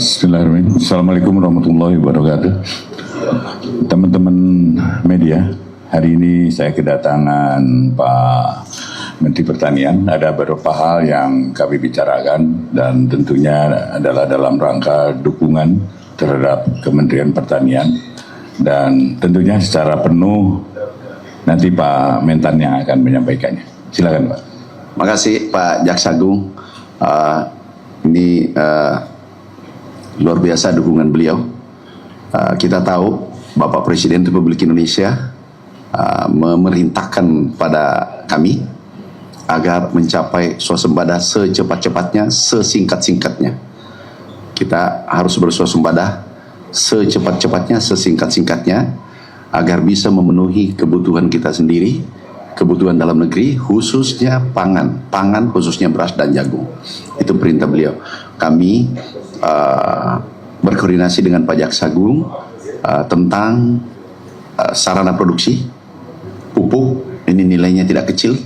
Bismillahirrahmanirrahim. Assalamualaikum warahmatullahi wabarakatuh. Teman-teman media, hari ini saya kedatangan Pak Menteri Pertanian. Ada beberapa hal yang kami bicarakan dan tentunya adalah dalam rangka dukungan terhadap Kementerian Pertanian. Dan tentunya secara penuh nanti Pak Mentan yang akan menyampaikannya. Silakan Pak. Terima kasih Pak Jaksa Agung. Ini luar biasa dukungan beliau. Kita tahu Bapak Presiden Republik Indonesia memerintahkan pada kami agar mencapai swasembada secepat-cepatnya, sesingkat-singkatnya. Kita harus berswasembada secepat-cepatnya, sesingkat-singkatnya agar bisa memenuhi kebutuhan kita sendiri, kebutuhan dalam negeri, khususnya pangan khususnya beras dan jagung. Itu perintah beliau. Kami berkoordinasi dengan Pak Jaksa Agung tentang sarana produksi pupuk, ini nilainya tidak kecil,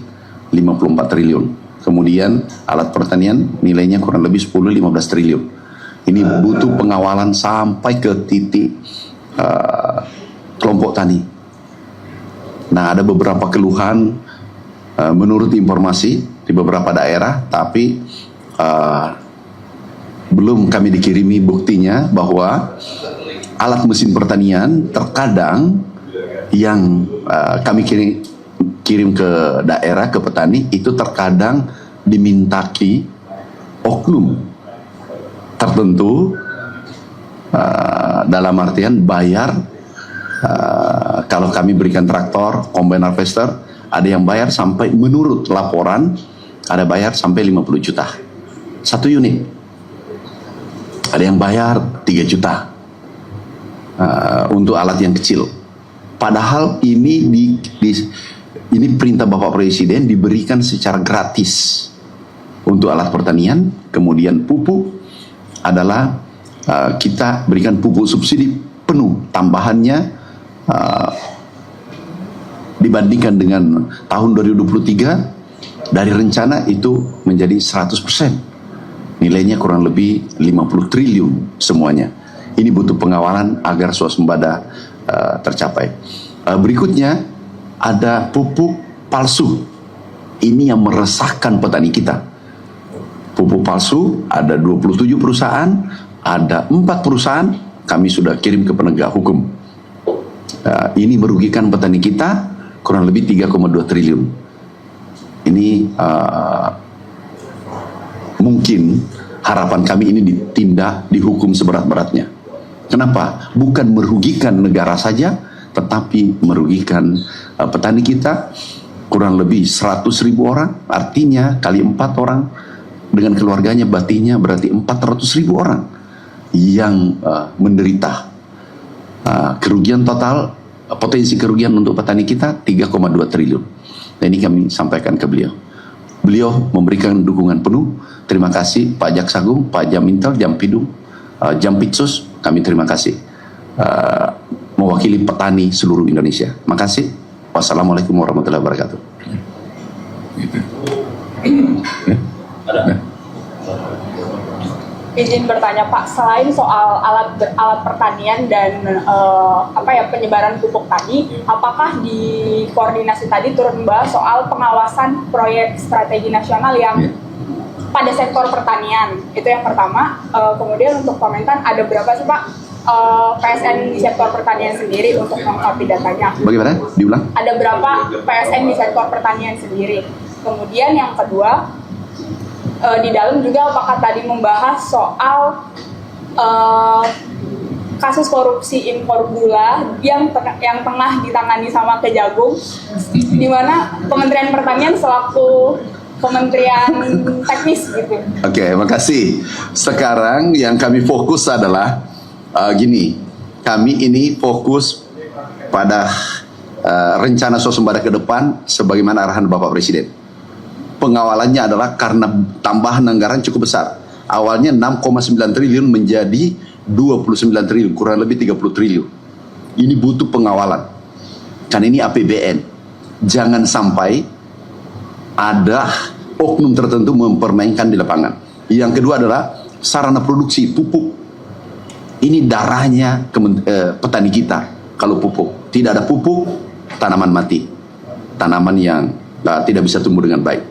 54 triliun. Kemudian alat pertanian nilainya kurang lebih 10-15 triliun. Ini butuh pengawalan sampai ke titik kelompok tani. Nah, ada beberapa keluhan menurut informasi di beberapa daerah, tapi belum kami dikirimi buktinya bahwa alat mesin pertanian terkadang yang kami kirim ke daerah, ke petani, itu terkadang dimintaki oknum tertentu, dalam artian bayar. Kalau kami berikan traktor, combine harvester, ada yang bayar sampai, menurut laporan, ada bayar sampai 50 juta satu unit. Ada yang bayar 3 juta untuk alat yang kecil. Padahal ini ini perintah Bapak Presiden diberikan secara gratis untuk alat pertanian. Kemudian pupuk adalah kita berikan pupuk subsidi penuh, tambahannya dibandingkan dengan tahun 2023 dari rencana itu menjadi 100%. Nilainya kurang lebih 50 triliun semuanya. Ini butuh pengawalan agar swasembada tercapai. Berikutnya ada pupuk palsu. Ini yang meresahkan petani kita. Pupuk palsu ada 27 perusahaan, ada 4 perusahaan kami sudah kirim ke penegak hukum. Ini merugikan petani kita kurang lebih 3,2 triliun. Ini mungkin harapan kami ini ditindak, dihukum seberat-beratnya. Kenapa? Bukan merugikan negara saja, tetapi merugikan petani kita kurang lebih 100.000 orang. Artinya kali 4 orang dengan keluarganya, batinya berarti 400.000 orang yang menderita. Kerugian total, potensi kerugian untuk petani kita 3,2 triliun. Dan ini kami sampaikan ke beliau. Beliau memberikan dukungan penuh. Terima kasih Pak Jaksa Agung, Pak Jamintel, Jampidum, Jampitsus. Kami terima kasih mewakili petani seluruh Indonesia. Makasih. Wassalamualaikum warahmatullahi wabarakatuh. Izin bertanya Pak, selain soal alat pertanian dan penyebaran pupuk tadi, apakah di koordinasi tadi turut membahas soal pengawasan proyek strategi nasional yang pada sektor pertanian? Itu yang pertama. Kemudian untuk komentar, ada berapa sih Pak PSN di sektor pertanian sendiri untuk melengkapi datanya? Bagaimana? Diulang? Ada berapa PSN di sektor pertanian sendiri? Kemudian yang kedua, di dalam juga apakah tadi membahas soal kasus korupsi impor gula yang tengah ditangani sama Kejagung, di mana Kementerian Pertanian selaku kementerian teknis gitu. Oke, makasih. Sekarang yang kami fokus adalah gini, kami ini fokus pada rencana swasembada ke depan sebagaimana arahan Bapak Presiden. Pengawalannya adalah karena tambahan anggaran cukup besar. Awalnya 6,9 triliun menjadi 29 triliun, kurang lebih 30 triliun. Ini butuh pengawalan. Kan ini APBN. Jangan sampai ada oknum tertentu mempermainkan di lapangan. Yang kedua adalah sarana produksi pupuk Ini darahnya petani kita. Kalau pupuk, tidak ada pupuk, tanaman mati. Tanaman yang tidak bisa tumbuh dengan baik.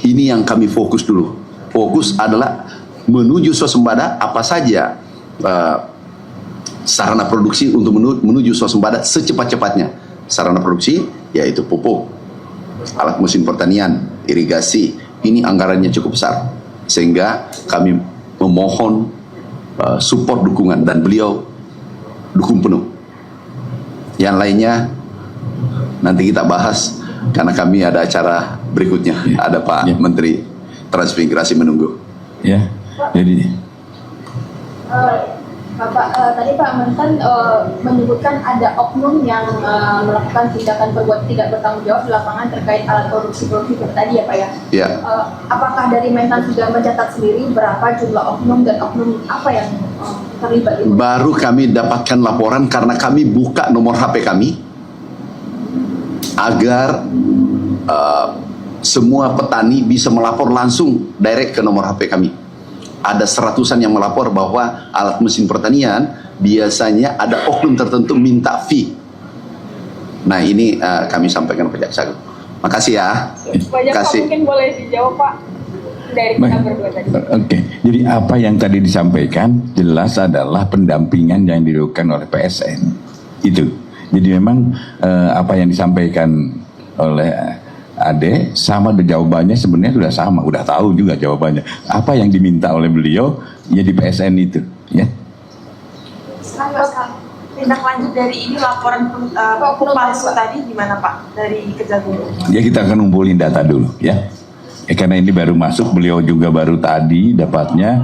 Ini yang kami fokus dulu. Fokus adalah menuju swasembada, apa saja sarana produksi untuk menuju swasembada secepat-cepatnya. Sarana produksi yaitu pupuk, alat mesin pertanian, irigasi. Ini anggarannya cukup besar, sehingga kami memohon support, dukungan, dan beliau dukung penuh. Yang lainnya nanti kita bahas karena kami ada acara berikutnya. Ada Pak Menteri Transmigrasi menunggu. Ya, jadi Bapak, tadi Pak Mentan menyebutkan ada oknum yang melakukan tindakan berbuat tidak bertanggung jawab di lapangan terkait alat produksi tadi ya Pak ya? Ya. Apakah dari Mentan sudah mencatat sendiri berapa jumlah oknum dan oknum apa yang terlibat itu? Baru kami dapatkan laporan karena kami buka nomor HP kami agar semua petani bisa melapor langsung direct ke nomor HP kami. Ada seratusan yang melapor bahwa alat mesin pertanian biasanya ada oknum tertentu minta fee. Nah ini kami sampaikan ke Jaksa. Makasih ya. Pak Jaksa mungkin boleh dijawab Pak dari kita berdua tadi. Oke, jadi apa yang tadi disampaikan jelas adalah pendampingan yang dilakukan oleh PSN itu. Jadi memang apa yang disampaikan oleh Ade sama jawabannya sebenarnya sudah sama, udah tahu juga jawabannya. Apa yang diminta oleh beliau ya di PSN itu, ya. Tindak lanjut dari ini laporan pupuk palsu tadi gimana Pak dari Kejagung? Ya kita akan ngumpulin data dulu, ya. Karena ini baru masuk, beliau juga baru tadi dapatnya,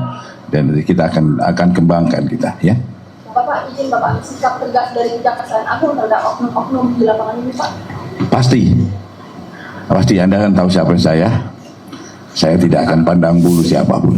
dan kita akan kembangkan kita, ya. Bapak izin Bapak sikap tegas dari Kejaksaan Agung terhadap oknum-oknum di lapangan ini Pak? Pasti Anda kan tahu siapa saya tidak akan pandang bulu siapapun.